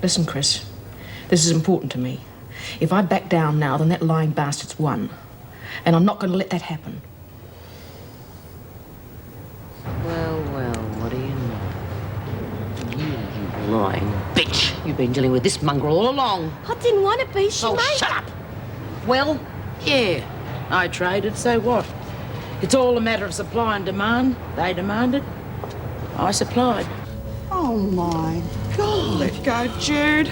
Listen, Chris, this is important to me. If I back down now, then that lying bastard's won. And I'm not going to let that happen. Well, what do you know? You lying bitch. You've been dealing with this mongrel all along. I didn't want to be. She made... shut up. Well, yeah, I traded, so what? It's all a matter of supply and demand. They demanded, I supplied. Oh, my God. Let go, Jude.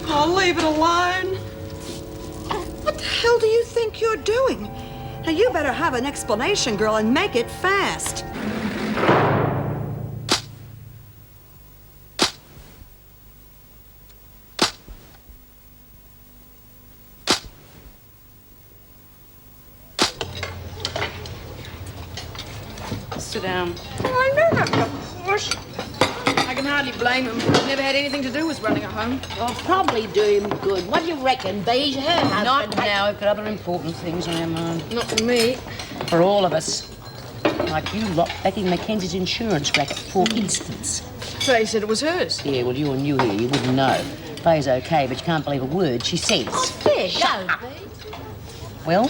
I'll leave it alone. What the hell do you think you're doing? Now, you better have an explanation, girl, and make it fast. Sit down. I know that, of course. I can hardly blame him. He's never had anything to do with running a home. I'll probably do him good. What do you reckon, Beige? Her husband... Not now. We've got other important things on our mind. Not for me. For all of us. Like you lot backing Mackenzie's insurance racket, for instance. Faye said it was hers. Yeah, well, you and you here, you wouldn't know. Faye's okay, but you can't believe a word she says. Oh, there, shut up. Well,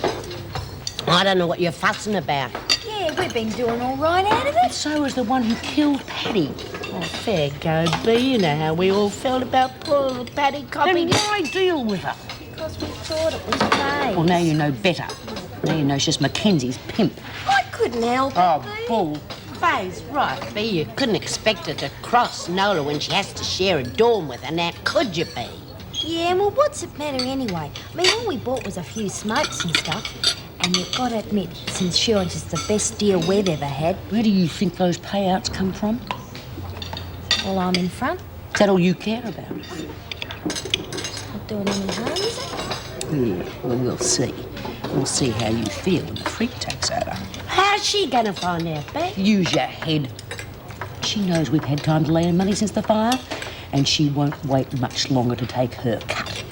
I don't know what you're fussing about. Yeah, we've been doing all right out of it. So is the one who killed Paddy. Oh, fair go, B. You know how we all felt about poor little Paddy Copping. Then why deal with her? Because we thought it was Faye. Well, now you know better. Now you know she's Mackenzie's pimp. I couldn't help Oh, it, bull. Faye's right, B. You couldn't expect her to cross Nola when she has to share a dorm with her. Now, could you, B? Yeah, well, what's it matter anyway? I mean, all we bought was a few smokes and stuff. And you've got to admit, this insurance is the best deal we've ever had. Where do you think those payouts come from? Well, I'm in front. Is that all you care about? Not doing any harm, is it? Yeah, well, we'll see. We'll see how you feel when the freak takes over. How's she gonna find out, Beck? Use your head. She knows we've had time to lay in money since the fire, and she won't wait much longer to take her cut.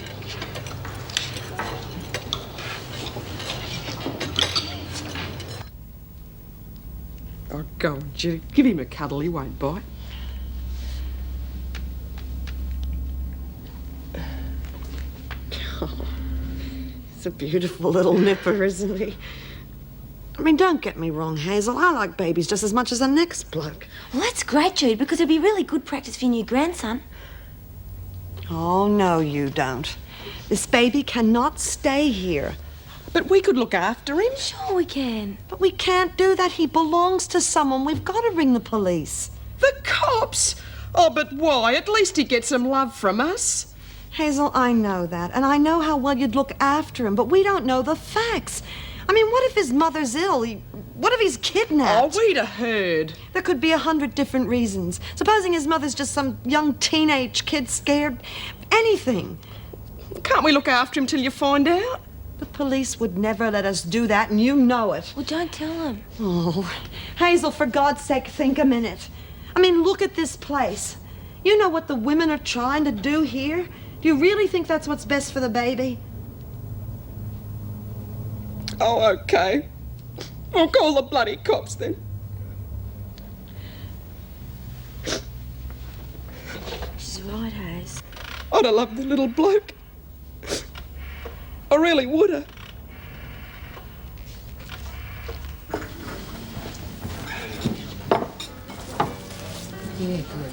Oh, go on, Judy. Give him a cuddle. He won't bite. Oh, he's a beautiful little nipper, isn't he? I mean, don't get me wrong, Hazel. I like babies just as much as the next bloke. Well, that's great, Jude, because it'd be really good practice for your new grandson. Oh, no, you don't. This baby cannot stay here. But we could look after him. Sure we can. But we can't do that. He belongs to someone. We've got to ring the police. The cops? Oh, but why? At least he gets some love from us. Hazel, I know that. And I know how well you'd look after him, but we don't know the facts. I mean, what if his mother's ill? What if he's kidnapped? Oh, we'd have heard. There could be 100 different reasons. Supposing his mother's just some young teenage kid scared. Anything. Can't we look after him till you find out? The police would never let us do that, and you know it. Well, don't tell him. Oh, Hazel, for God's sake, think a minute. I mean, look at this place. You know what the women are trying to do here? Do you really think that's what's best for the baby? Oh, okay. I'll call the bloody cops then. She's right, Hayes. I'd have loved the little bloke. I really would have. Yeah, good.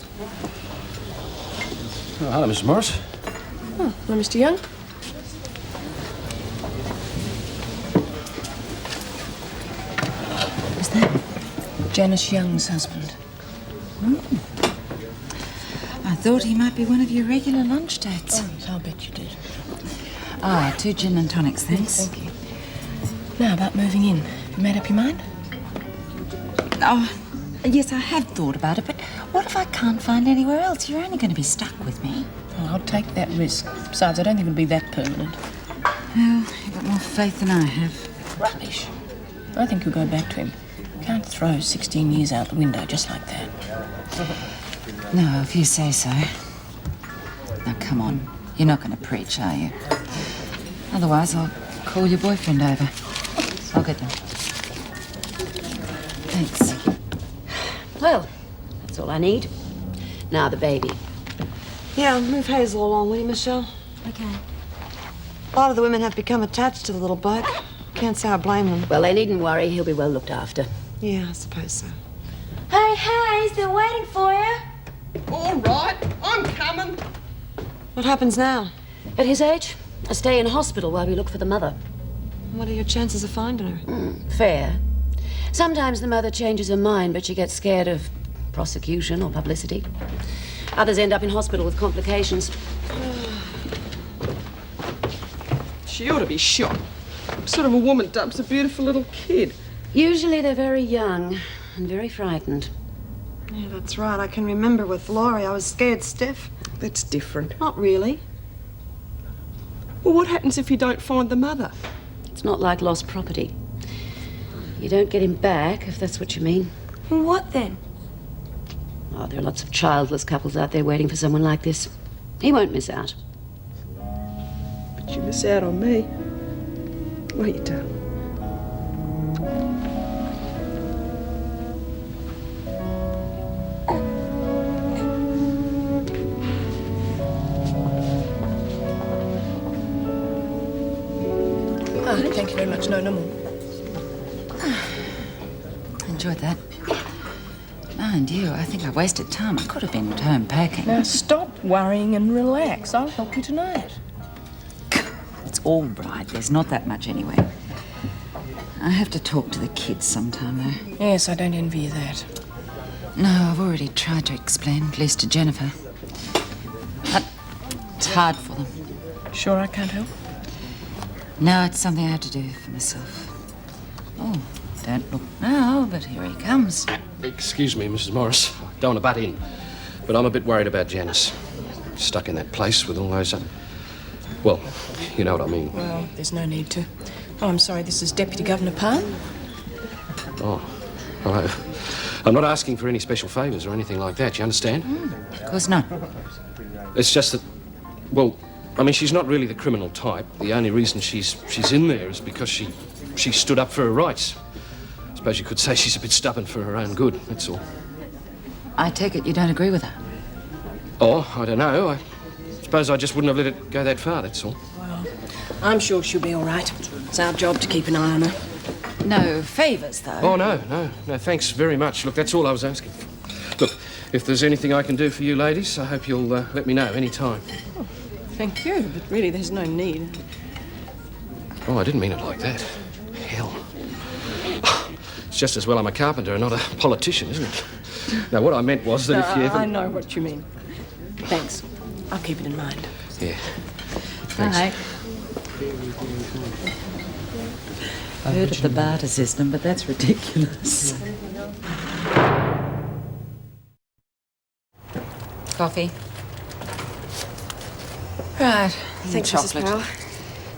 Oh, hello, Mrs. Morris. Oh, hello, Mr. Young. Is that Janice Young's husband? I thought he might be one of your regular lunch dates. Oh, I'll bet you did. Ah, 2 gin and tonics, thanks. Thank you. Now, about moving in. You made up your mind? Oh, yes, I have thought about it, but what if I can't find anywhere else? You're only going to be stuck with me. Oh, I'll take that risk. Besides, I don't think it'll be that permanent. Well, you've got more faith than I have. Rubbish. I think you'll go back to him. You can't throw 16 years out the window just like that. No, if you say so. Now, come on. You're not going to preach, are you? Otherwise, I'll call your boyfriend over. I'll get them. Thanks. Well, that's all I need. Now the baby. Yeah, move Hazel along, will you, Michelle? Okay. A lot of the women have become attached to the little bloke. Can't say I blame them. Well, they needn't worry. He'll be well looked after. Yeah, I suppose so. Hey, Hayes, they're waiting for you. All right, I'm coming. What happens now? At his age, a stay in hospital while we look for the mother. What are your chances of finding her? Fair. Sometimes the mother changes her mind, but she gets scared of prosecution or publicity. Others end up in hospital with complications. She ought to be shot. What sort of a woman dumps a beautiful little kid? Usually they're very young and very frightened. Yeah, that's right. I can remember with Laurie, I was scared stiff. That's different. Not really. Well, what happens if you don't find the mother? It's not like lost property. You don't get him back, if that's what you mean. Well, what then? Oh, there are lots of childless couples out there waiting for someone like this. He won't miss out. But you miss out on me. Won't you, darling? Oh, thank you very much. No more. Enjoyed that. Mind you, I think I wasted time. I could have been at home packing. Now stop worrying and relax. I'll help you tonight. It's all right. There's not that much anyway. I have to talk to the kids sometime, though. Yes, I don't envy you that. No, I've already tried to explain, at least to Jennifer. But it's hard for them. Sure I can't help? No, it's something I have to do for myself. Oh, don't look now, but here he comes. Excuse me, Mrs. Morris. I don't want to butt in, but I'm a bit worried about Janice. Stuck in that place with all those... Well, you know what I mean. Well, there's no need to. Oh, I'm sorry, this is Deputy Governor Palm. Oh, hello. I'm not asking for any special favours or anything like that, you understand? Of course not. It's just that, well, I mean, she's not really the criminal type. The only reason she's in there is because she stood up for her rights. I suppose you could say she's a bit stubborn for her own good, that's all. I take it you don't agree with her? Oh, I don't know. I suppose I just wouldn't have let it go that far, that's all. I'm sure she'll be all right. It's our job to keep an eye on her. No favours, though. Oh, no, thanks very much. Look, that's all I was asking for. Look, if there's anything I can do for you ladies, I hope you'll let me know any time. Thank you, but really there's no need. Oh, I didn't mean it like that. Hell. It's just as well I'm a carpenter and not a politician, isn't it? Now, what I meant was that if you ever... I know what you mean. Thanks. I'll keep it in mind. Yeah. Thanks. Hi. I heard of the barter system, but that's ridiculous. Coffee. Right. Thanks, chocolate. Mrs. Powell.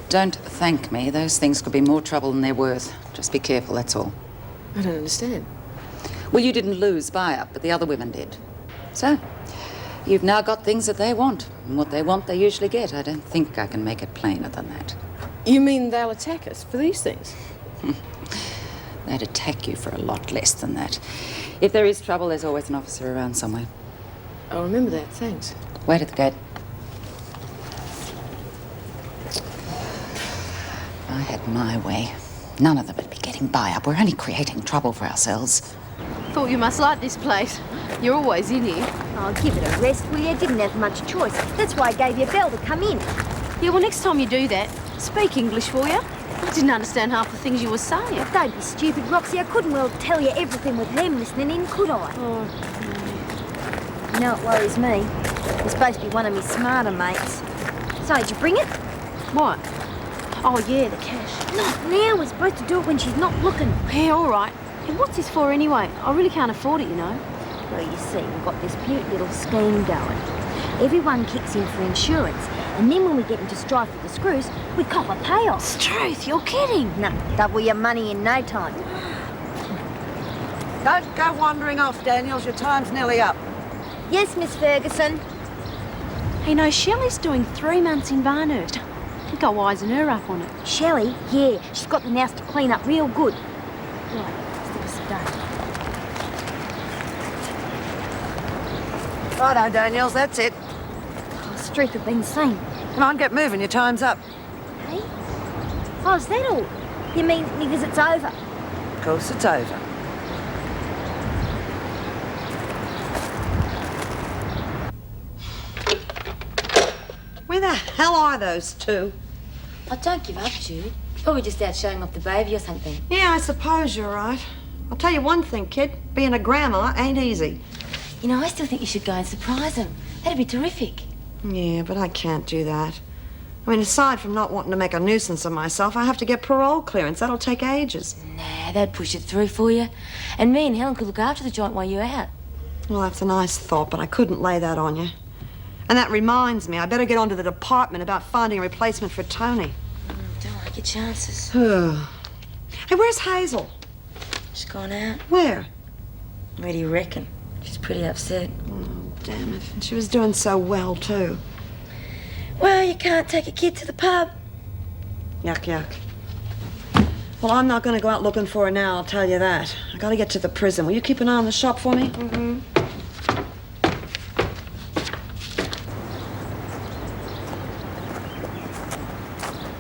Don't thank me. Those things could be more trouble than they're worth. Just be careful, that's all. I don't understand. Well, you didn't lose buy-up, but the other women did. So, you've now got things that they want. And what they want, they usually get. I don't think I can make it plainer than that. You mean they'll attack us for these things? They'd attack you for a lot less than that. If there is trouble, there's always an officer around somewhere. I'll remember that, thanks. Wait at the gate. If I had my way, none of them would be getting buy-up. We're only creating trouble for ourselves. Thought you must like this place. You're always in here. Oh, give it a rest, will you? Didn't have much choice. That's why I gave you a bell to come in. Yeah, well, next time you do that, speak English, for you. I didn't understand half the things you were saying. Don't be stupid, Roxy. I couldn't well tell you everything with them listening in, could I? Oh. You know it worries me. You're supposed to be one of me smarter mates. So, did you bring it? What? Oh, yeah, the cash. Not now. We're supposed to do it when she's not looking. Yeah, all right. Hey, what's this for anyway? I really can't afford it, you know. Well, you see, we've got this cute little scheme going. Everyone kicks in for insurance, and then when we get into strife with the screws, we cop a payoff. It's truth, you're kidding. No, double your money in no time. Don't go wandering off, Daniels. Your time's nearly up. Yes, Miss Ferguson. Hey, no, Shelley's doing 3 months in Barnhurst. I think I'll wisen her up on it. Shelley? Yeah, she's got the house to clean up real good. Right, slip us a day. Righto, Daniels, that's it. streak of being seen. Come on, get moving. Your time's up. Hey? Oh, is that all? You mean me visit's over? Of course it's over. Where the hell are those two? Oh, don't give up, Jude. Probably just out showing off the baby or something. Yeah, I suppose you're right. I'll tell you one thing, kid. Being a grandma ain't easy. You know, I still think you should go and surprise them. That'd be terrific. Yeah, but I can't do that. I mean, aside from not wanting to make a nuisance of myself, I have to get parole clearance. That'll take ages. Nah, they'd push it through for you. And me and Helen could look after the joint while you're out. Well, that's a nice thought, but I couldn't lay that on you. And that reminds me, I better get onto the department about finding a replacement for Tony. Don't like your chances. Hey, where's Hazel? She's gone out. Where? Where do you reckon? She's pretty upset. Oh, damn it. And she was doing so well, too. Well, you can't take a kid to the pub. Yuck, yuck. Well, I'm not going to go out looking for her now, I'll tell you that. I got to get to the prison. Will you keep an eye on the shop for me? Mm-hmm.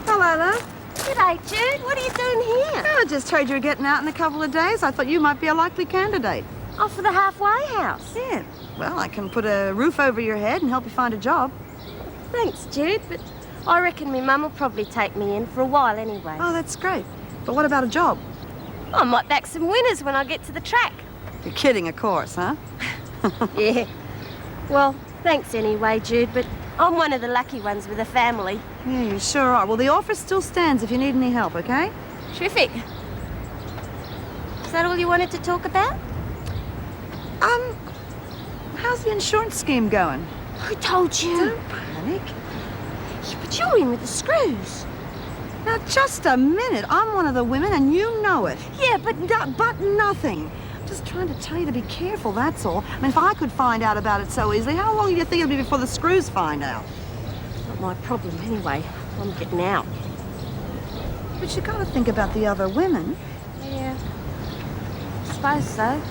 Hello there. G'day, Jude. What are you doing here? I just heard you were getting out in a couple of days. I thought you might be a likely candidate. Off for the halfway house. Yeah. Well, I can put a roof over your head and help you find a job. Thanks, Jude, but I reckon my mum will probably take me in for a while anyway. Oh, that's great. But what about a job? I might back some winners when I get to the track. You're kidding, of course, huh? Yeah. Well, thanks anyway, Jude, but I'm one of the lucky ones with a family. Yeah, you sure are. Well, the offer still stands if you need any help, okay? Terrific. Is that all you wanted to talk about? How's the insurance scheme going? Who told you? Don't panic. Yeah, but you're in with the screws. Now, just a minute. I'm one of the women, and you know it. Yeah, but But nothing. I'm just trying to tell you to be careful, that's all. I mean, if I could find out about it so easily, how long do you think it'll be before the screws find out? not my problem anyway. I'm getting out. But you gotta think about the other women. Yeah. Suppose so.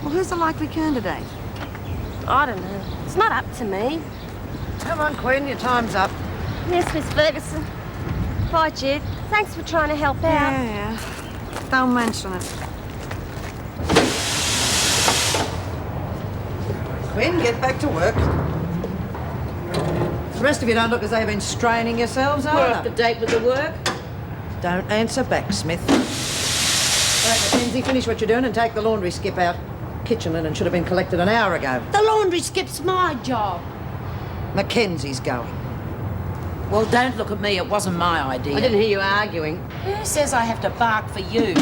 Well, who's the likely candidate? I don't know. It's not up to me. Come on, Queen, your time's up. Yes, Miss Ferguson. Bye, Jude. Thanks for trying to help out. Yeah. Don't mention it. Quinn, get back to work. The rest of you don't look as though you've been straining yourselves, We're are up to you? date with the work. Don't answer back, Smith. Right, Mackenzie, finish what you're doing and take the laundry skip out. Kitchen linen should have been collected an hour ago. The laundry skip's my job. Mackenzie's going. Well, don't look at me. It wasn't my idea. I didn't hear you arguing. Who says I have to bark for you? Hey,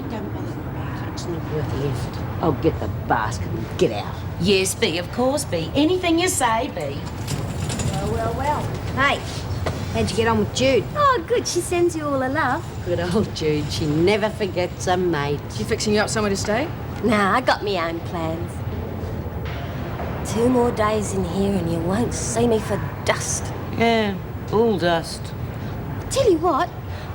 don't bother about it. It's not worth a lift. I'll get the basket and get out. Yes, Bea, of course, Bea. Anything you say, Bea. Well. Hey, how'd you get on with Jude? Oh, good. She sends you all a love. Good old Jude. She never forgets a mate. She fixing you up somewhere to stay? Nah, I got my own plans. 2 more days in here and you won't see me for dust. Yeah, all dust. Tell you what,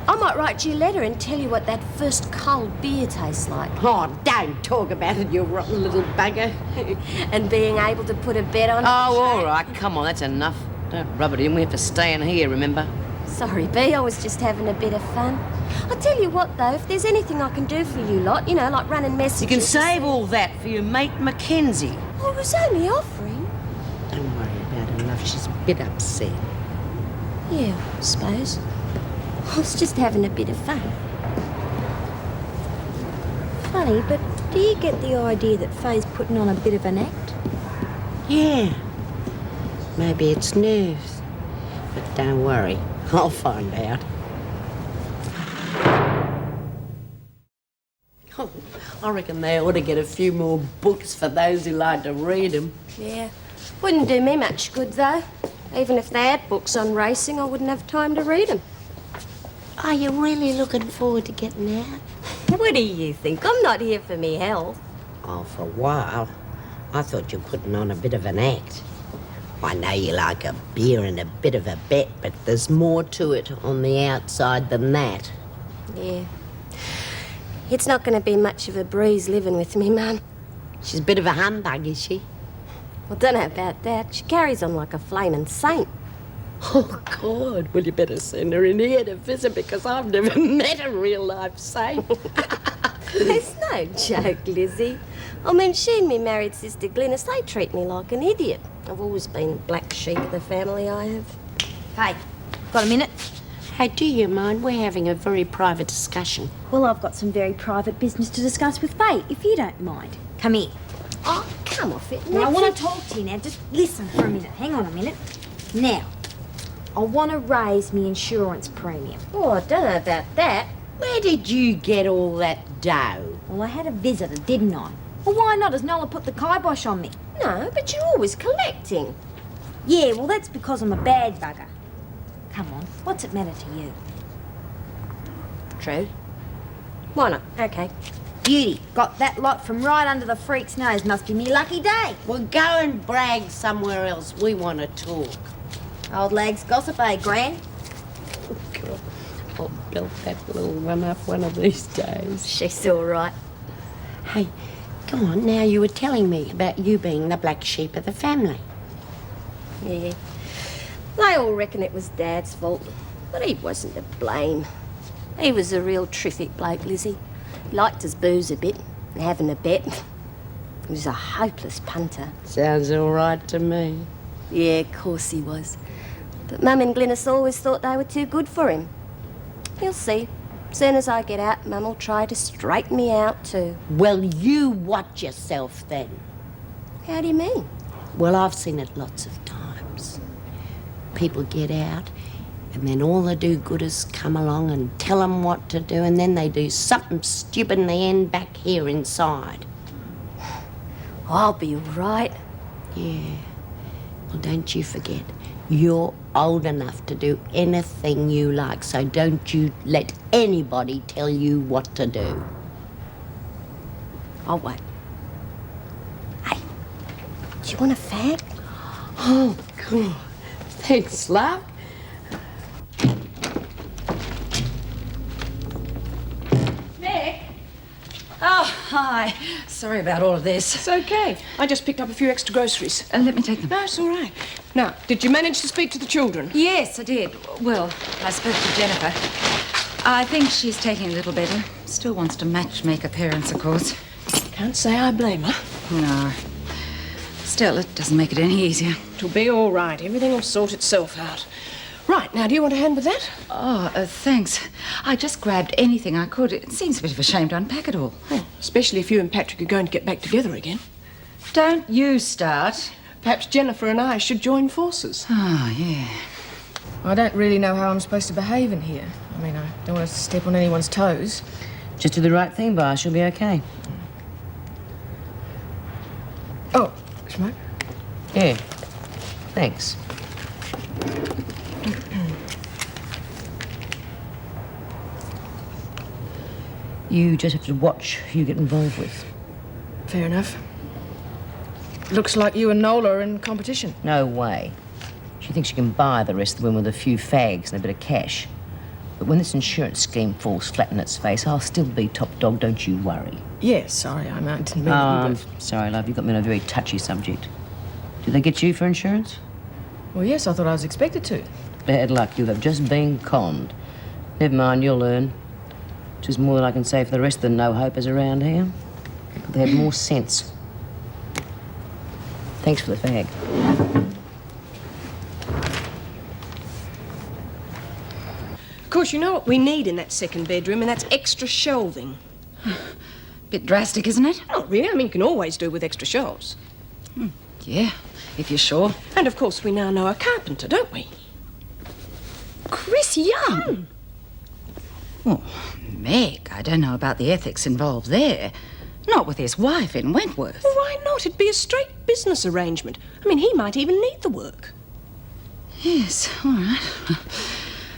I might write you a letter and tell you what that first cold beer tastes like. Oh, don't talk about it, you rotten little bugger. And being able to put a bet on. Oh, all right. Come on, that's enough. Don't rub it in. We have to stay in here, remember? Sorry, Bea, I was just having a bit of fun. I'll tell you what, though, if there's anything I can do for you lot, you know, like running messages... You can save all that for your mate Mackenzie. I was only offering. Don't worry about her, love. She's a bit upset. Yeah, I suppose. I was just having a bit of fun. Funny, but do you get the idea that Faye's putting on a bit of an act? Yeah. Maybe it's nerves. But don't worry. I'll find out. Oh, I reckon they ought to get a few more books for those who like to read them. Yeah. Wouldn't do me much good, though. Even if they had books on racing, I wouldn't have time to read them. Are you really looking forward to getting out? What do you think? I'm not here for me health. Oh, for a while. I thought you were putting on a bit of an act. I know you like a beer and a bit of a bet, but there's more to it on the outside than that. Yeah. It's not going to be much of a breeze living with me, Mum. She's a bit of a humbug, is she? Well, don't know about that. She carries on like a flaming saint. Oh, God, well, you better send her in here to visit because I've never met a real-life saint. It's no joke, Lizzie. I mean, she and me married sister Glynis, they treat me like an idiot. I've always been the black sheep of the family, I have. Hey, got a minute? Hey, do you mind? We're having a very private discussion. Well, I've got some very private business to discuss with Faye, if you don't mind. Come here. Oh, come off it. Now, I What's want it? to talk to you now. Just listen for a minute. Hang on a minute. Now, I want to raise me insurance premium. Oh, I don't know about that. Where did you get all that dough? Well, I had a visitor, didn't I? Well, why not? Has Nola put the kibosh on me? No, but you're always collecting. Yeah, well, that's because I'm a bad bugger. Come on, what's it matter to you? True. Why not? Okay. Beauty, got that lot from right under the freak's nose. Must be me lucky day. Well, go and brag somewhere else. We want to talk. Old lags gossip, eh, Gran? God, I'll build that little one up one of these days. She's all right. Hey, come on, now you were telling me about you being the black sheep of the family. Yeah. They all reckon it was Dad's fault, but he wasn't to blame. He was a real terrific bloke, Lizzie. He liked his booze a bit and having a bet. He was a hopeless punter. Sounds all right to me. Yeah, of course he was. But Mum and Glynis always thought they were too good for him. You'll see. Soon as I get out, Mum will try to straighten me out too. Well, you watch yourself then. How do you mean? Well, I've seen it lots of times. People get out, and then all the do-gooders come along and tell them what to do, and then they do something stupid and they end back here inside. I'll be all right. Yeah. Well, don't you forget, you're old enough to do anything you like, so don't you let anybody tell you what to do. I'll wait. Hey, do you want a fag? Oh, God. Thanks, love. Oh, hi. Sorry about all of this. It's okay. I just picked up a few extra groceries. Let me take them. No, it's all right. Now, did you manage to speak to the children? Yes, I did. Well, I spoke to Jennifer. I think she's taking a little better. Still wants to match-make her parents, of course. Can't say I blame her. No. Still, it doesn't make it any easier. It'll be all right. Everything will sort itself out. Right, now, do you want a hand with that? Oh, thanks. I just grabbed anything I could. It seems a bit of a shame to unpack it all. Oh, especially if you and Patrick are going to get back together again. Don't you start. Perhaps Jennifer and I should join forces. Oh, yeah. I don't really know how I'm supposed to behave in here. I mean, I don't want to step on anyone's toes. Just do the right thing, Bar. She'll be okay. Oh, smoke? Yeah. Thanks. You just have to watch who you get involved with. Fair enough. Looks like you and Nola are in competition. No way. She thinks she can buy the rest of the women with a few fags and a bit of cash. But when this insurance scheme falls flat in its face, I'll still be top dog, don't you worry. Yes, sorry, I didn't mean Oh, that you I'm sorry, love. You got me on a very touchy subject. Did they get you for insurance? Well, yes, I thought I was expected to. Bad luck. You have just been conned. Never mind, you'll learn. Which is more than I can say for the rest of the no-hopers around here. They had more sense. Thanks for the fag. Of course, you know what we need in that second bedroom, and that's extra shelving. Bit drastic, isn't it? Not really. I mean, you can always do with extra shelves. Yeah, if you're sure. And, of course, we now know a carpenter, don't we? Chris Young? Well, Meg, I don't know about the ethics involved there. Not with his wife in Wentworth. Well, why not? It'd be a straight business arrangement. I mean, he might even need the work. Yes, all right.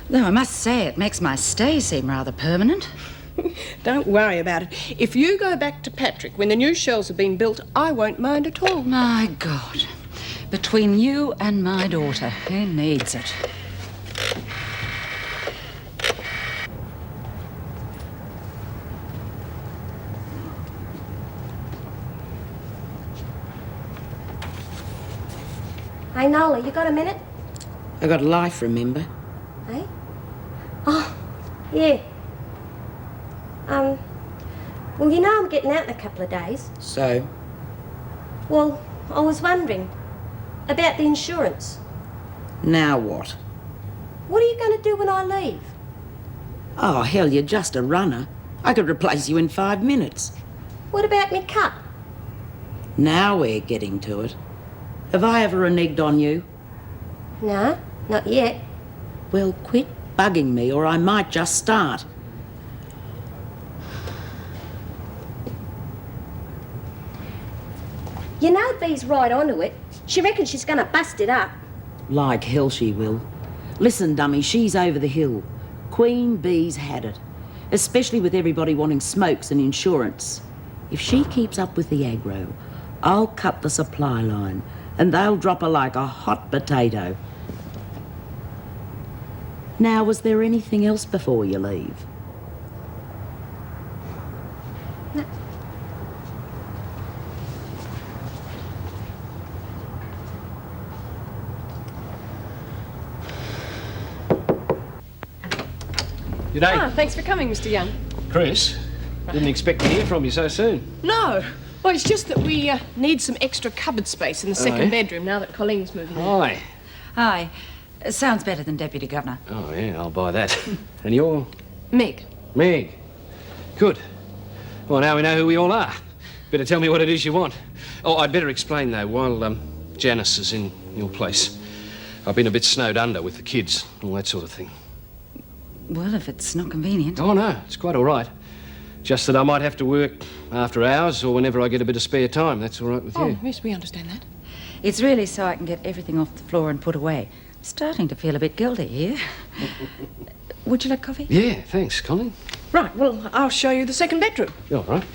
Though I must say it makes my stay seem rather permanent. Don't worry about it. If you go back to Patrick when the new shelves have been built, I won't mind at all. My God. Between you and my daughter, who needs it? Hey, Nola, you got a minute? I got life, remember? Hey? Oh, yeah. Well, you know I'm getting out in a couple of days. So? Well, I was wondering about the insurance. Now what? What are you going to do when I leave? Oh, hell, you're just a runner. I could replace you in 5 minutes. What about me cut? Now we're getting to it. Have I ever reneged on you? No, not yet. Well, quit bugging me or I might just start. You know Bee's right onto it. She reckons she's going to bust it up. Like hell she will. Listen, dummy, she's over the hill. Queen Bee's had it. Especially with everybody wanting smokes and insurance. If she keeps up with the aggro, I'll cut the supply line and they'll drop her like a hot potato. Now, was there anything else before you leave? G'day. Ah, thanks for coming, Mr. Young. Chris, didn't expect to hear from you so soon. No. Well, it's just that we need some extra cupboard space in the second bedroom now that Colleen's moving in. Hi. Hi. Sounds better than Deputy Governor. Oh, yeah, I'll buy that. And you're? Meg. Meg. Good. Well, now we know who we all are. Better tell me what it is you want. Oh, I'd better explain, though, while Janice is in your place. I've been a bit snowed under with the kids, all that sort of thing. Well, if it's not convenient. Oh, no, it's quite all right. Just that I might have to work after hours or whenever I get a bit of spare time. That's all right with you. Oh, yes, we understand that. It's really so I can get everything off the floor and put away. Starting to feel a bit guilty here. Would you like coffee? Yeah, thanks, Colin. Right, well, I'll show you the second bedroom. You all right?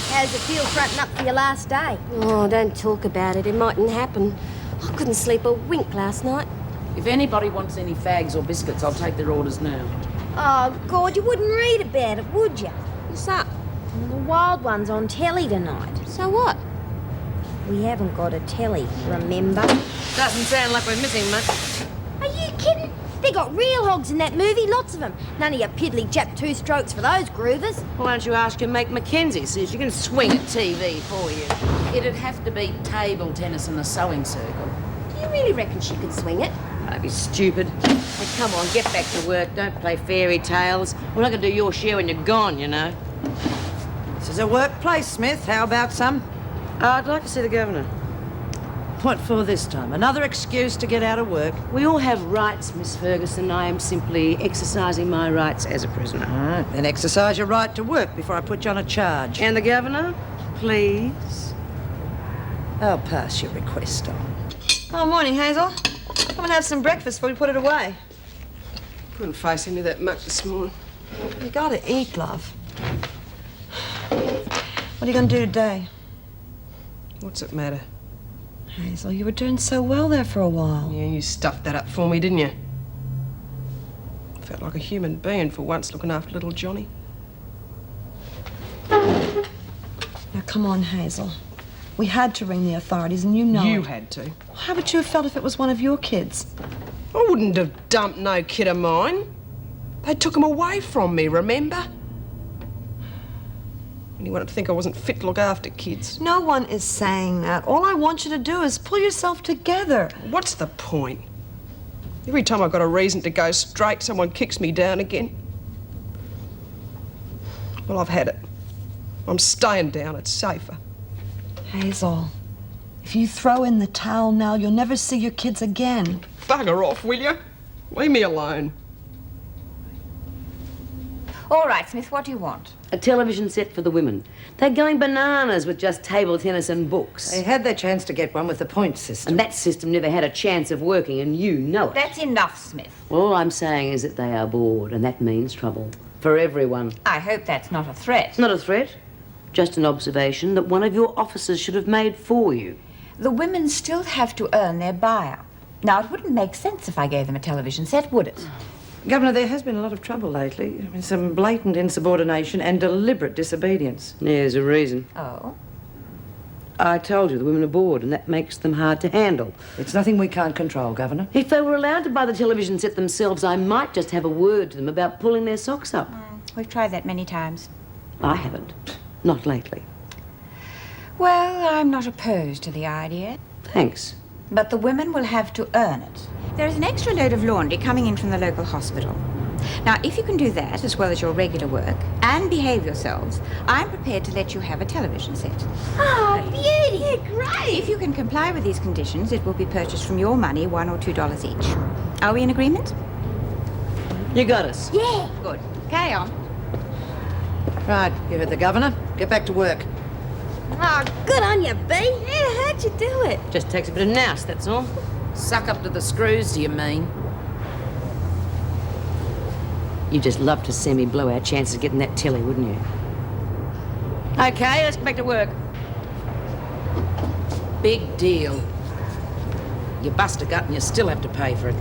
How's it feel fronting up for your last day? Oh, don't talk about it. It mightn't happen. I couldn't sleep a wink last night. If anybody wants any fags or biscuits, I'll take their orders now. Oh, God, you wouldn't read about it, would you? What's up? The Wild One's on telly tonight. So what? We haven't got a telly, remember? Doesn't sound like we're missing much. Are you kidding? They got real hogs in that movie, lots of them. None of your piddly Jap two-strokes for those groovers. Why don't you ask your mate Mackenzie, see if she can swing a TV for you? It'd have to be table tennis in the sewing circle. Do you really reckon she could swing it? Don't be stupid. Hey, come on, get back to work. Don't play fairy tales. We're not going to do your share when you're gone, you know. This is a workplace, Smith. How about some? I'd like to see the governor. What for this time? Another excuse to get out of work? We all have rights, Miss Ferguson. I am simply exercising my rights as a prisoner. All right, then exercise your right to work before I put you on a charge. And the governor, please. I'll pass your request on. Oh, morning, Hazel. Come and have some breakfast before we put it away. Couldn't face into that much this morning. You gotta eat, love. What are you gonna do today? What's it matter? Hazel, you were doing so well there for a while. Yeah, you stuffed that up for me, didn't you? Felt like a human being for once looking after little Johnny. Now, come on, Hazel. We had to ring the authorities, and you know You it. had to. How would you have felt if it was one of your kids? I wouldn't have dumped no kid of mine. They took him away from me, remember? And you wanted to think I wasn't fit to look after kids. No one is saying that. All I want you to do is pull yourself together. What's the point? Every time I've got a reason to go straight, someone kicks me down again. Well, I've had it. I'm staying down. It's safer. Hazel, if you throw in the towel now, you'll never see your kids again. Bugger off, will you? Leave me alone. All right, Smith, what do you want? A television set for the women. They're going bananas with just table tennis and books. They had their chance to get one with the point system. And that system never had a chance of working, and you know it. That's enough, Smith. Well, all I'm saying is that they are bored, and that means trouble. For everyone. I hope that's not a threat. It's not a threat. Just an observation that one of your officers should have made for you. The women still have to earn their buy-up. Now, it wouldn't make sense if I gave them a television set, would it? Governor, there has been a lot of trouble lately. I mean, some blatant insubordination and deliberate disobedience. Yeah, there's a reason. Oh? I told you the women are bored, and that makes them hard to handle. It's nothing we can't control, Governor. If they were allowed to buy the television set themselves, I might just have a word to them about pulling their socks up. We've tried that many times. I haven't. Not lately. Well, I'm not opposed to the idea. Thanks. But the women will have to earn it. There's an extra load of laundry coming in from the local hospital. Now, if you can do that as well as your regular work and behave yourselves, I'm prepared to let you have a television set. Oh, beauty! Yeah, great! If you can comply with these conditions, it will be purchased from your money, $1 or $2 each. Are we in agreement? You got us. Yeah. Good. Carry on. Right, you heard the Governor. Get back to work. Oh, good on you, B. Yeah, how'd you do it? Just takes a bit of nous, that's all. Suck up to the screws, do you mean? You'd just love to see me blow our chances of getting that telly, wouldn't you? Okay, let's get back to work. Big deal. You bust a gut and you still have to pay for it.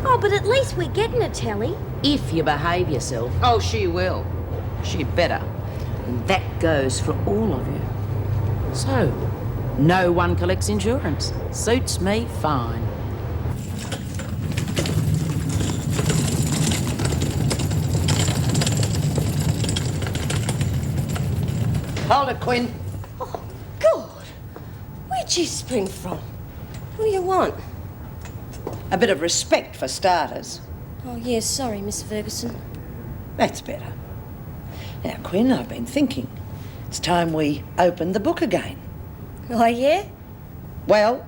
Oh, but at least we're getting a telly. If you behave yourself. Oh, she will. She better. And that goes for all of you. So, no one collects insurance. Suits me fine. Hold it, Quinn. Oh, God. Where'd you spring from? What do you want? A bit of respect for starters. Oh, yes, sorry, Miss Ferguson. That's better. Now, Quinn, I've been thinking. It's time we opened the book again. Oh, yeah? Well,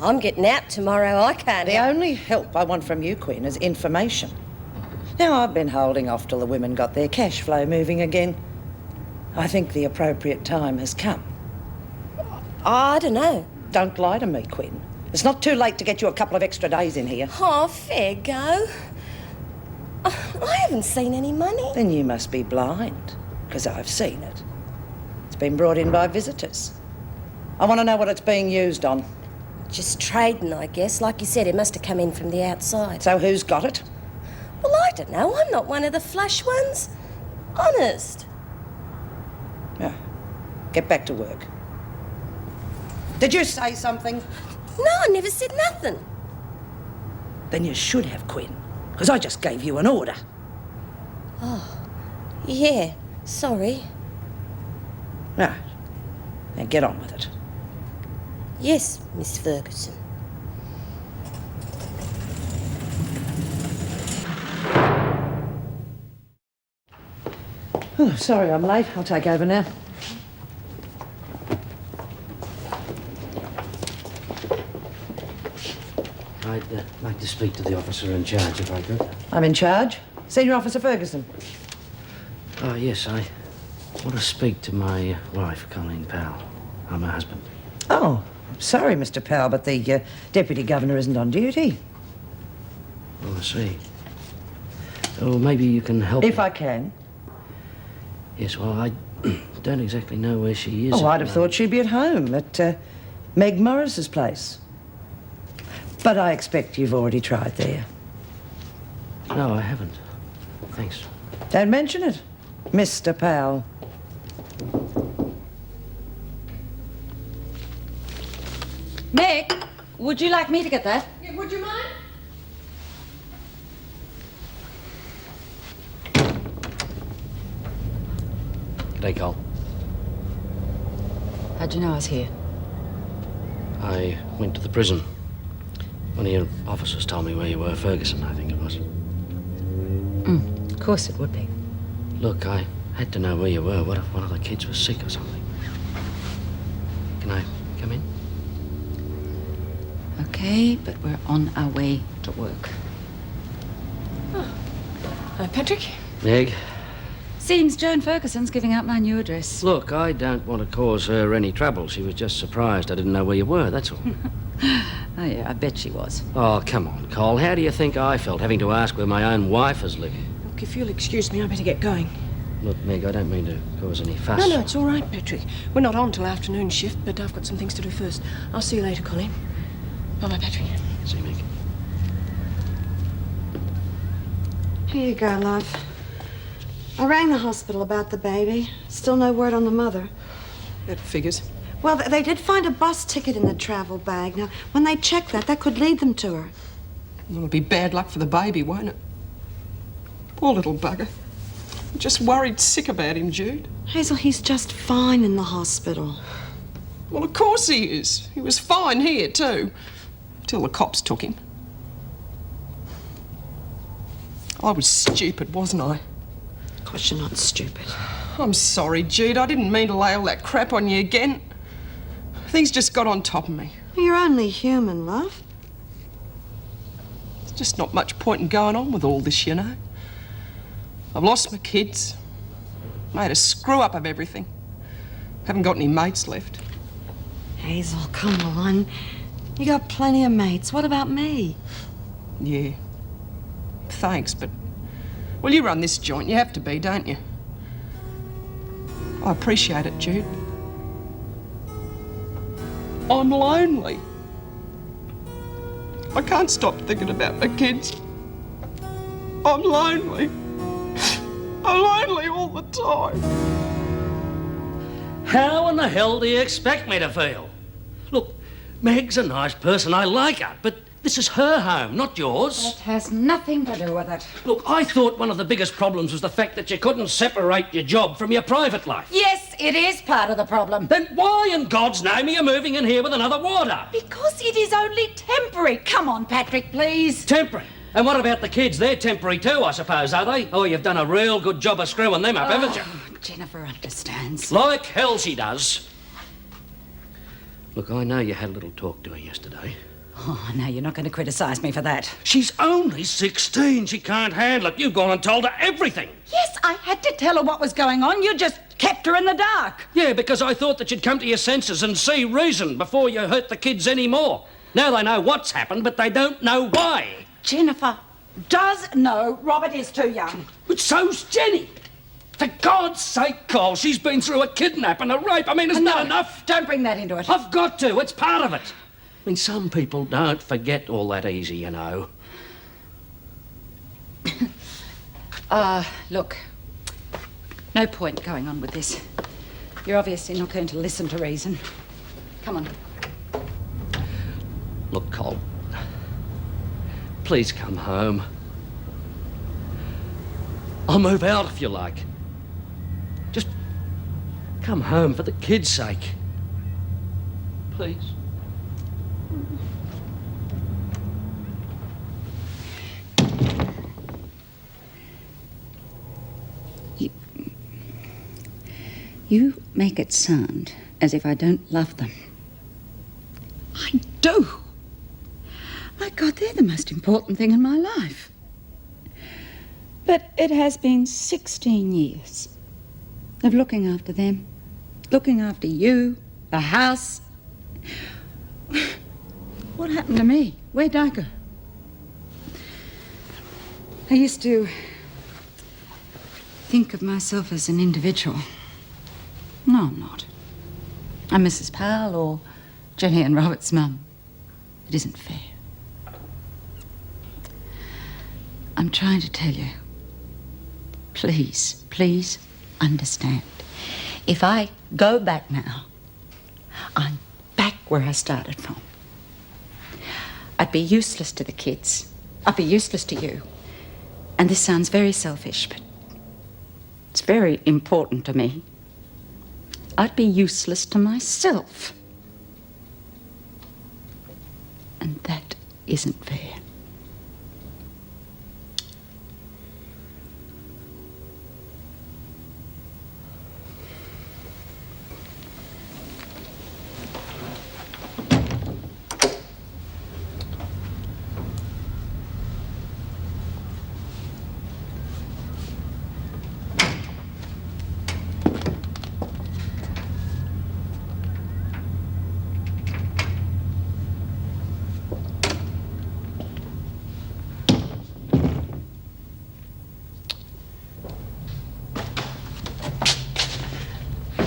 I'm getting out tomorrow. I can't the help. only help I want from you, Quinn, is information. Now, I've been holding off till the women got their cash flow moving again. I think the appropriate time has come. I don't know. Don't lie to me, Quinn. It's not too late to get you a couple of extra days in here. Oh, fair go. I haven't seen any money. Then you must be blind, because I've seen it. It's been brought in by visitors. I want to know what it's being used on. Just trading, I guess. Like you said, it must have come in from the outside. So who's got it? Well, I don't know. I'm not one of the flush ones. Honest. Yeah. Get back to work. Did you say something? No, I never said nothing. Then you should have, Quinn, because I just gave you an order. Oh, yeah. Sorry. Right. Now get on with it. Yes, Miss Ferguson. Oh, sorry I'm late. I'll take over now. I'd like to speak to the officer in charge, if I could. I'm in charge. Senior Officer Ferguson. Oh, yes, I want to speak to my wife, Colleen Powell. I'm her husband. Oh, sorry, Mr. Powell, but the Deputy Governor isn't on duty. Oh, I see. Oh, maybe you can help If me. I can. Yes, well, I don't exactly know where she is. Oh, at I'd the have thought she'd be at home at Meg Morris's place. But I expect you've already tried there. moment. No, I haven't. Thanks. Don't mention it, Mr. Powell. Would you like me to get that? Yeah, would you mind? G'day, Cole. How'd you know I was here? I went to the prison. One of your officers told me where you were. Ferguson, I think it was. Of course it would be. Look, I had to know where you were. What if one of the kids was sick or something? Can I come in? Okay, but we're on our way to work. Patrick? Meg? Seems Joan Ferguson's giving out my new address. Look, I don't want to cause her any trouble. She was just surprised I didn't know where you were, that's all. Oh, yeah, I bet she was. Oh, come on, Cole. How do you think I felt having to ask where my own wife is living? Look, if you'll excuse me, I better get going. Look, Meg, I don't mean to cause any fuss. No, it's all right, Patrick. We're not on till afternoon shift, but I've got some things to do first. I'll see you later, Colleen. Bye-bye, Patrick. See you, Meg. Here you go, love. I rang the hospital about the baby. Still no word on the mother. That figures. Well, they did find a bus ticket in the travel bag. Now, when they check that could lead them to her. It'll be bad luck for the baby, won't it? Poor little bugger. I'm just worried sick about him, Jude. Hazel, he's just fine in the hospital. Well, of course he is. He was fine here, too. Till the cops took him. I was stupid, wasn't I? Of course you're not stupid. I'm sorry, Jude. I didn't mean to lay all that crap on you again. Things just got on top of me. You're only human, love. There's just not much point in going on with all this, you know. I've lost my kids. Made a screw up of everything. Haven't got any mates left. Hazel, come on. You got plenty of mates. What about me? Yeah. Thanks, but... Well, you run this joint. You have to be, don't you? I appreciate it, Jude. I'm lonely. I can't stop thinking about my kids. I'm lonely. I'm lonely all the time. How in the hell do you expect me to feel? Look, Meg's a nice person. I like her, but this is her home, not yours. It has nothing to do with it. Look, I thought one of the biggest problems was the fact that you couldn't separate your job from your private life. Yes, it is part of the problem. Then why in God's name are you moving in here with another warder? Because it is only temporary. Come on, Patrick, please. Temporary? And what about the kids? They're temporary too, I suppose, are they? Oh, you've done a real good job of screwing them up, haven't you? Jennifer understands. Like hell she does. Look, I know you had a little talk to her yesterday. Oh, no, you're not going to criticise me for that. She's only 16. She can't handle it. You've gone and told her everything. Yes, I had to tell her what was going on. You just kept her in the dark. Yeah, because I thought that you'd come to your senses and see reason before you hurt the kids any more. Now they know what's happened, but they don't know why. Jennifer does know Robert is too young. But so's Jenny. For God's sake, Cole, she's been through a kidnap and a rape. I mean, isn't that enough? Don't bring that into it. I've got to. It's part of it. I mean, some people don't forget all that easy, you know. Look, no point going on with this. You're obviously not going to listen to reason. Come on. Look, Cole, please come home. I'll move out if you like. Just come home for the kids' sake. Please. You make it sound as if I don't love them. I do. My God, they're the most important thing in my life. But it has been 16 years of looking after them, looking after you, the house. What happened to me? Where'd I go? I used to think of myself as an individual. No, I'm not. I'm Mrs. Powell or Jenny and Robert's mum. It isn't fair. I'm trying to tell you, please, please understand. If I go back now, I'm back where I started from. I'd be useless to the kids. I'd be useless to you. And this sounds very selfish, but it's very important to me. I'd be useless to myself. And that isn't fair.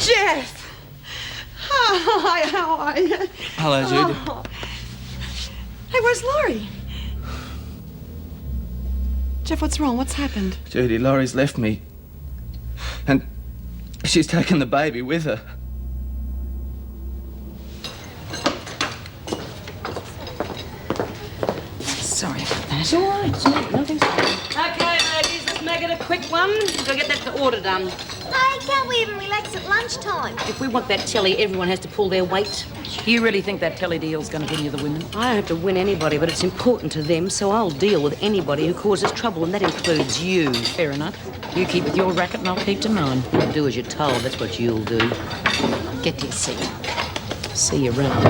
Jeff! Hi, how are you? Hello, Judy. Oh. Hey, where's Laurie? Jeff, what's wrong? What's happened? Judy, Laurie's left me. And she's taken the baby with her. Sorry about that. It's all right. It's nothing's Okay, ladies, let's make it a quick one. Go get that order done. Hey, can't we even relax at lunchtime? If we want that telly, everyone has to pull their weight. You really think that telly deal's going to win you the women? I don't have to win anybody, but it's important to them, so I'll deal with anybody who causes trouble, and that includes you. Fair enough. You keep with your racket and I'll keep to mine. You do as you're told, that's what you'll do. Get to your seat. See you around.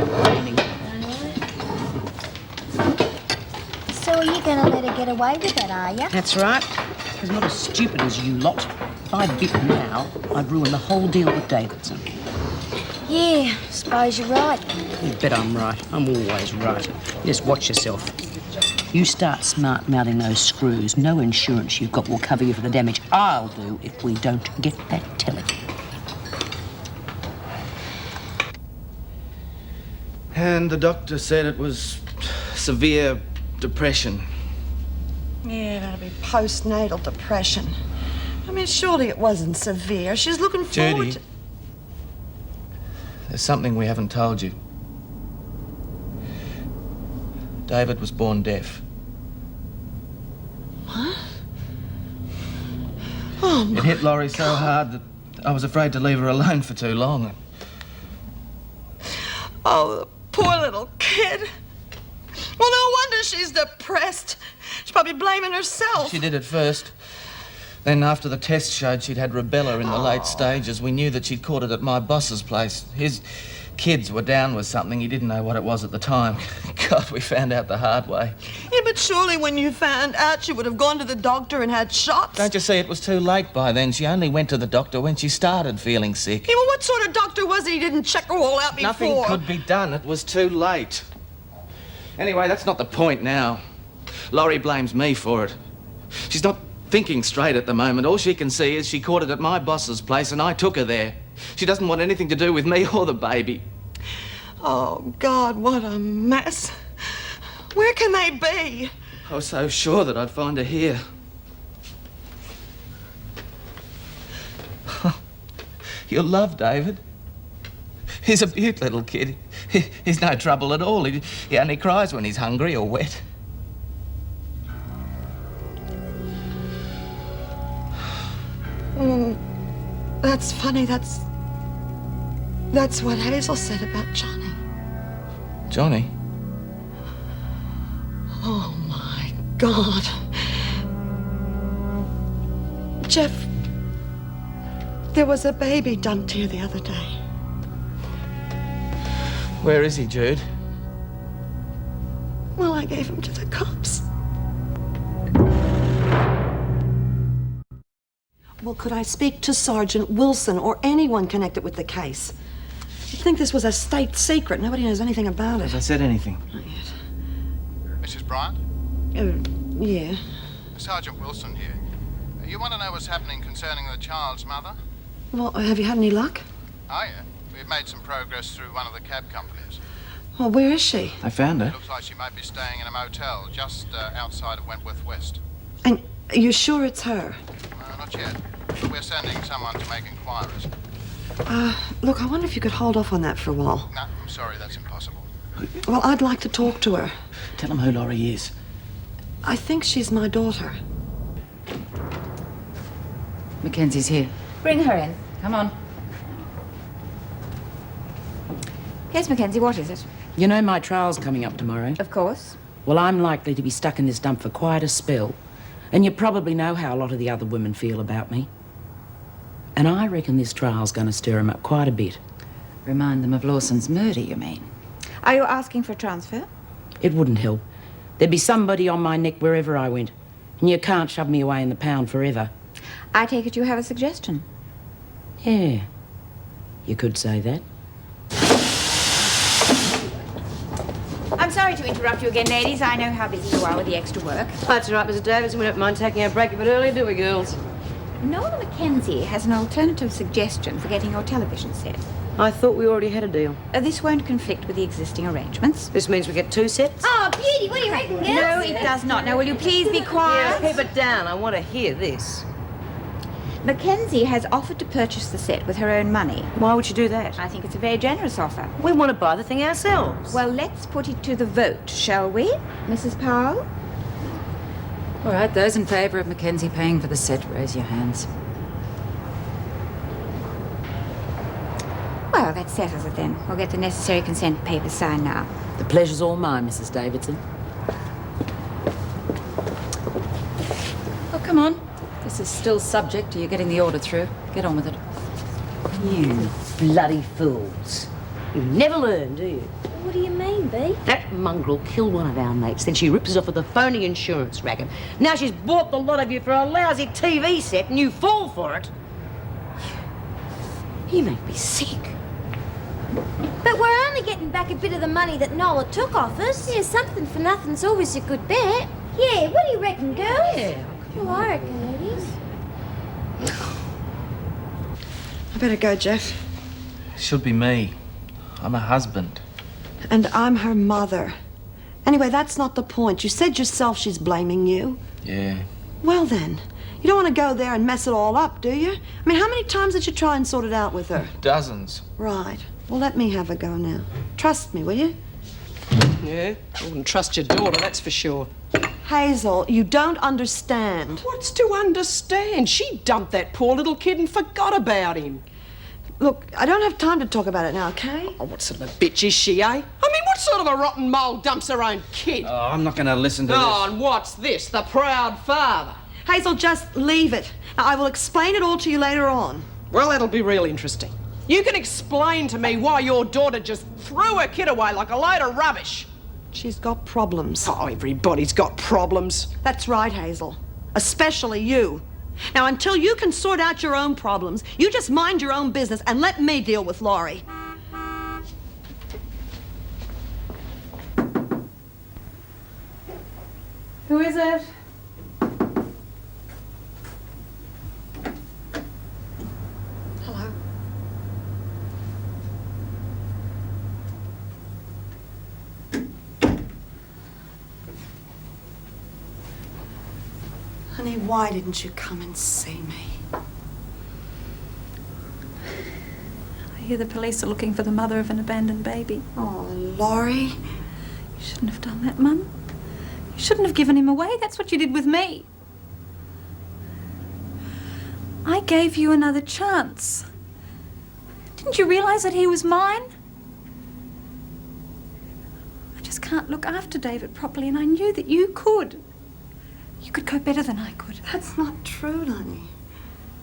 So are you going to let her get away with that, are you? That's right. Because I'm not as stupid as you lot. If I'd bit now, I'd ruin the whole deal with Davidson. Yeah, suppose you're right. You bet I'm right. I'm always right. You just watch yourself. You start smart-mouthing those screws, no insurance you've got will cover you for the damage I'll do if we don't get that telly. And the doctor said it was severe depression. Yeah, that'll be postnatal depression. I mean, surely it wasn't severe. She's looking forward Judy, to... there's something we haven't told you. David was born deaf. What? Oh, It hit Laurie so hard that I was afraid to leave her alone for too long. Oh, the poor little kid. Well, no wonder she's depressed. She's probably blaming herself. She did at first. Then after the test showed she'd had rubella in the late stages, we knew that she'd caught it at my boss's place. His kids were down with something. He didn't know what it was at the time. God, we found out the hard way. Yeah, but surely when you found out, she would have gone to the doctor and had shots. Don't you see, it was too late by then. She only went to the doctor when she started feeling sick. Yeah, well, what sort of doctor was he? He didn't check her all out before. Nothing could be done. It was too late. Anyway, that's not the point now. Laurie blames me for it. She's not thinking straight at the moment. All she can see is she caught it at my boss's place and I took her there. She doesn't want anything to do with me or the baby. Oh, God, what a mess. Where can they be? I was so sure that I'd find her here. You'll love David. He's a beaut little kid. He's no trouble at all. He only cries when he's hungry or wet. That's funny. That's what Hazel said about Johnny. Johnny? Oh, my God. Jeff, there was a baby dumped here the other day. Where is he, Jude? Well, I gave him to the cops. Well, could I speak to Sergeant Wilson or anyone connected with the case? You'd think this was a state secret. Nobody knows anything about it. Has I said anything? Not yet. Mrs. Bryant? Yeah. Sergeant Wilson here. You want to know what's happening concerning the child's mother? Well, have you had any luck? Oh, yeah. We've made some progress through one of the cab companies. Well, where is she? I found her. Looks like she might be staying in a motel just outside of Wentworth West. And are you sure it's her? Not yet. We're sending someone to make inquiries. Look, I wonder if you could hold off on that for a while. No, I'm sorry, that's impossible. Well, I'd like to talk to her. Tell him who Laurie is. I think she's my daughter. Mackenzie's here. Bring her in. Come on. Yes, Mackenzie, what is it? You know my trial's coming up tomorrow. Of course. Well, I'm likely to be stuck in this dump for quite a spell. And you probably know how a lot of the other women feel about me. And I reckon this trial's going to stir them up quite a bit. Remind them of Lawson's murder, you mean? Are you asking for a transfer? It wouldn't help. There'd be somebody on my neck wherever I went. And you can't shove me away in the pound forever. I take it you have a suggestion. Yeah. You could say that. I'm sorry to interrupt you again, ladies. I know how busy you are with the extra work. That's all right, Mrs. Davidson. We don't mind taking our break a bit early, do we, girls? Nola Mackenzie has an alternative suggestion for getting your television set. I thought we already had a deal. This won't conflict with the existing arrangements. This means we get 2 sets? Oh, beauty, what do you reckon, girls? No, it does not. Now, will you please be quiet? Yeah, keep it down. I want to hear this. Mackenzie has offered to purchase the set with her own money. Why would you do that? I think it's a very generous offer. We want to buy the thing ourselves. Well, let's put it to the vote, shall we, Mrs. Powell? All right, those in favour of Mackenzie paying for the set, raise your hands. Well, that settles it then. We'll get the necessary consent papers signed now. The pleasure's all mine, Mrs. Davidson. Oh, come on. This is still subject to you getting the order through. Get on with it. You bloody fools. You never learn, do you? What do you mean, Bee? That mongrel killed one of our mates, then she ripped us off with a phony insurance racket. Now she's bought the lot of you for a lousy TV set and you fall for it. You make me sick. But we're only getting back a bit of the money that Nola took off us. Yeah, something for nothing's always a good bet. Yeah, what do you reckon, girls? Yeah. Well, I reckon, ladies. I better go, Jeff. Should be me. I'm her husband. And I'm her mother. Anyway, that's not the point. You said yourself she's blaming you. Yeah. Well then, you don't want to go there and mess it all up, do you? I mean, how many times did you try and sort it out with her? Dozens. Right. Well, let me have a go now. Trust me, will you? Yeah, I wouldn't trust your daughter, that's for sure. Hazel, you don't understand. What's to understand? She dumped that poor little kid and forgot about him. Look, I don't have time to talk about it now, okay? Oh, what sort of a bitch is she, eh? I mean, what sort of a rotten mole dumps her own kid? Oh, I'm not going to listen to Oh, this. and what's this? The proud father? Hazel, just leave it. Now, I will explain it all to you later on. Well, that'll be real interesting. You can explain to me why your daughter just threw her kid away like a load of rubbish. She's got problems. Oh, everybody's got problems. That's right, Hazel. Especially you. Now, until you can sort out your own problems, you just mind your own business and let me deal with Laurie. Who is it? Hello. Honey, why didn't you come and see me? I hear the police are looking for the mother of an abandoned baby. Oh, Laurie. You shouldn't have done that, Mum. You shouldn't have given him away. That's what you did with me. I gave you another chance. Didn't you realise that he was mine? I just can't look after David properly, and I knew that you could. You could go better than I could. That's not true, honey.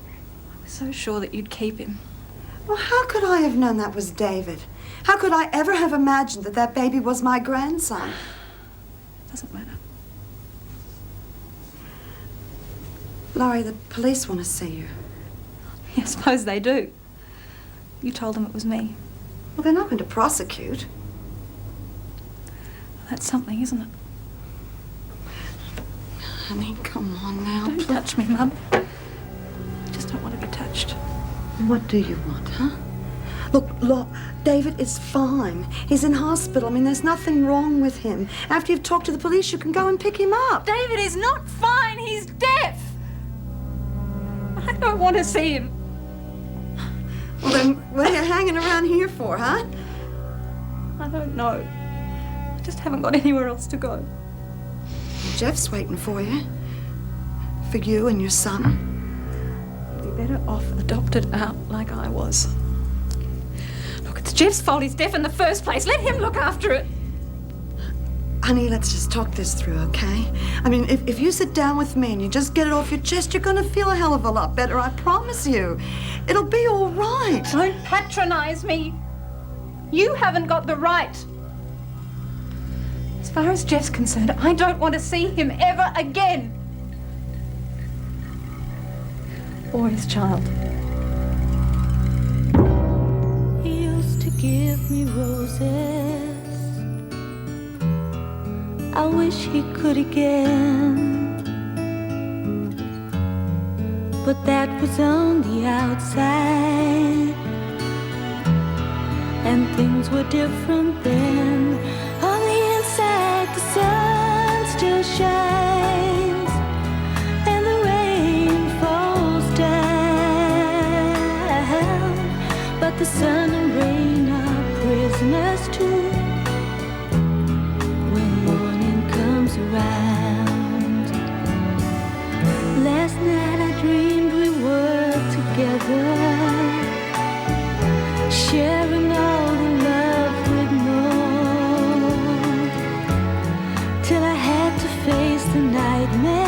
I was so sure that you'd keep him. Well, how could I have known that was David? How could I ever have imagined that that baby was my grandson? Doesn't matter. Laurie, the police want to see you. I suppose they do. You told them it was me. Well, they're not going to prosecute. That's something, isn't it? Honey, come on now. Don't touch me, Mum. I just don't want to be touched. What do you want, huh? Look, David is fine. He's in hospital. I mean, there's nothing wrong with him. After you've talked to the police, you can go and pick him up. David is not fine. He's deaf. I don't want to see him. Well, then, what are you hanging around here for, huh? I don't know. just haven't got anywhere else to go. Jeff's waiting for you. For you and your son. You'd be better off adopted out like I was. Look, it's Jeff's fault he's deaf in the first place. Let him look after it. Honey, let's just talk this through, okay? I mean, if you sit down with me and you just get it off your chest, you're gonna feel a hell of a lot better, I promise you. It'll be all right. Don't patronize me. You haven't got the right. As far as Jeff's concerned, I don't want to see him ever again. Or his child. He used to give me roses. I wish he could again. But that was on the outside, and things were different then. On the inside, the sun still shines, and the rain falls down. But the sun and rain are prisoners too. Around. Last night I dreamed we were together, sharing all the love we'd known, till I had to face the nightmare.